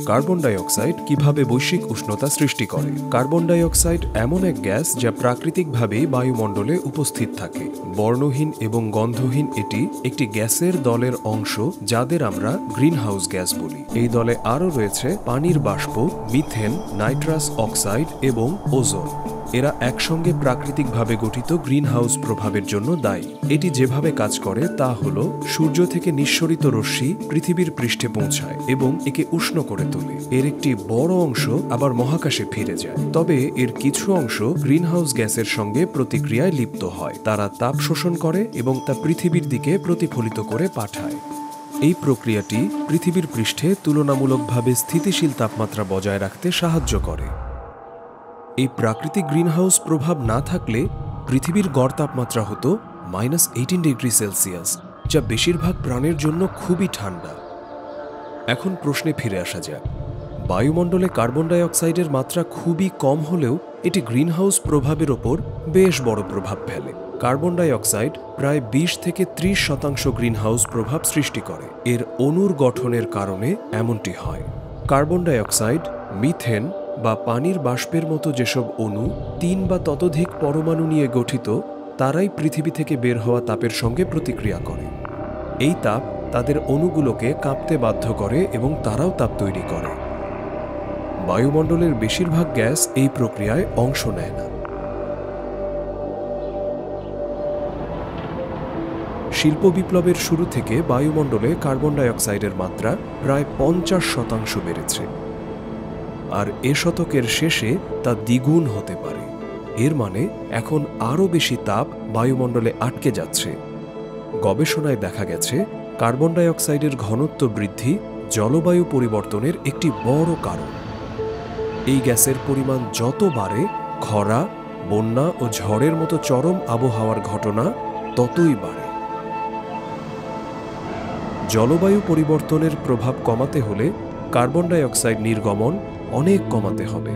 Carbon die oxide কিভাবে বৈশ্বিক উষ্ণতা সৃষ্টি করে। কার্বন ডাই অক্সাইড এমন এক গ্যাস যা প্রাকৃতিকভাবেই বায়ুমণ্ডলে উপস্থিত থাকে। বর্ণহীন এবং গন্ধহীন এটি একটি গ্যাসের দলের অংশ যাদের আমরা গ্রিনহাউস গ্যাস বলি। এই দলে আরও রয়েছে পানির বাষ্প, মিথেন, নাইট্রাস অক্সাইড এবং ওজোন। এরা একসঙ্গে প্রাকৃতিকভাবে গঠিত গ্রিনহাউস প্রভাবের জন্য দায়ী। এটি যেভাবে কাজ করে তা হল সূর্য থেকে নিঃসরিত রশ্মি পৃথিবীর পৃষ্ঠে পৌঁছায় এবং একে উষ্ণ করে তোলে। এর একটি বড় অংশ আবার মহাকাশে ফিরে যায়। তবে এর কিছু অংশ গ্রিনহাউস গ্যাসের সঙ্গে প্রতিক্রিয়ায় লিপ্ত হয়। তারা তাপ শোষণ করে এবং তা পৃথিবীর দিকে প্রতিফলিত করে পাঠায়। এই প্রক্রিয়াটি পৃথিবীর পৃষ্ঠে তুলনামূলকভাবে স্থিতিশীল তাপমাত্রা বজায় রাখতে সাহায্য করে। এই প্রাকৃতিক গ্রিনহাউস প্রভাব না থাকলে পৃথিবীর গড় তাপমাত্রা হতো -18°C, যা বেশিরভাগ প্রাণের জন্য খুবই ঠান্ডা। এখন প্রশ্নে ফিরে আসা যাক। বায়ুমণ্ডলে কার্বন ডাই অক্সাইডের মাত্রা খুবই কম হলেও এটি গ্রিনহাউস প্রভাবের ওপর বেশ বড় প্রভাব ফেলে। কার্বন ডাই অক্সাইড প্রায় 20 থেকে 30% গ্রিনহাউস প্রভাব সৃষ্টি করে। এর অণুর গঠনের কারণে এমনটি হয়। কার্বন ডাই অক্সাইড, মিথেন বা পানির বাষ্পের মতো যেসব অণু 3 বা ততোধিক পরমাণু নিয়ে গঠিত, তারাই পৃথিবী থেকে বের হওয়া তাপের সঙ্গে প্রতিক্রিয়া করে। এই তাপ তাদের অণুগুলোকে কাঁপতে বাধ্য করে এবং তারাও তাপ তৈরি করে। বায়ুমণ্ডলের বেশিরভাগ গ্যাস এই প্রক্রিয়ায় অংশ নেয় না। শিল্প বিপ্লবের শুরু থেকে বায়ুমণ্ডলে কার্বন ডাই অক্সাইডের মাত্রা প্রায় 50% বেড়েছে, আর এ শতকের শেষে তা দ্বিগুণ হতে পারে। এর মানে এখন আরও বেশি তাপ বায়ুমণ্ডলে আটকে যাচ্ছে। গবেষণায় দেখা গেছে কার্বন ডাই অক্সাইডের ঘনত্ব বৃদ্ধি জলবায়ু পরিবর্তনের একটি বড় কারণ। এই গ্যাসের পরিমাণ যত বাড়ে, খরা, বন্যা ও ঝড়ের মতো চরম আবহাওয়ার ঘটনা ততই বাড়ে। জলবায়ু পরিবর্তনের প্রভাব কমাতে হলে কার্বন ডাই অক্সাইড নির্গমন অনেক কমাতে হবে।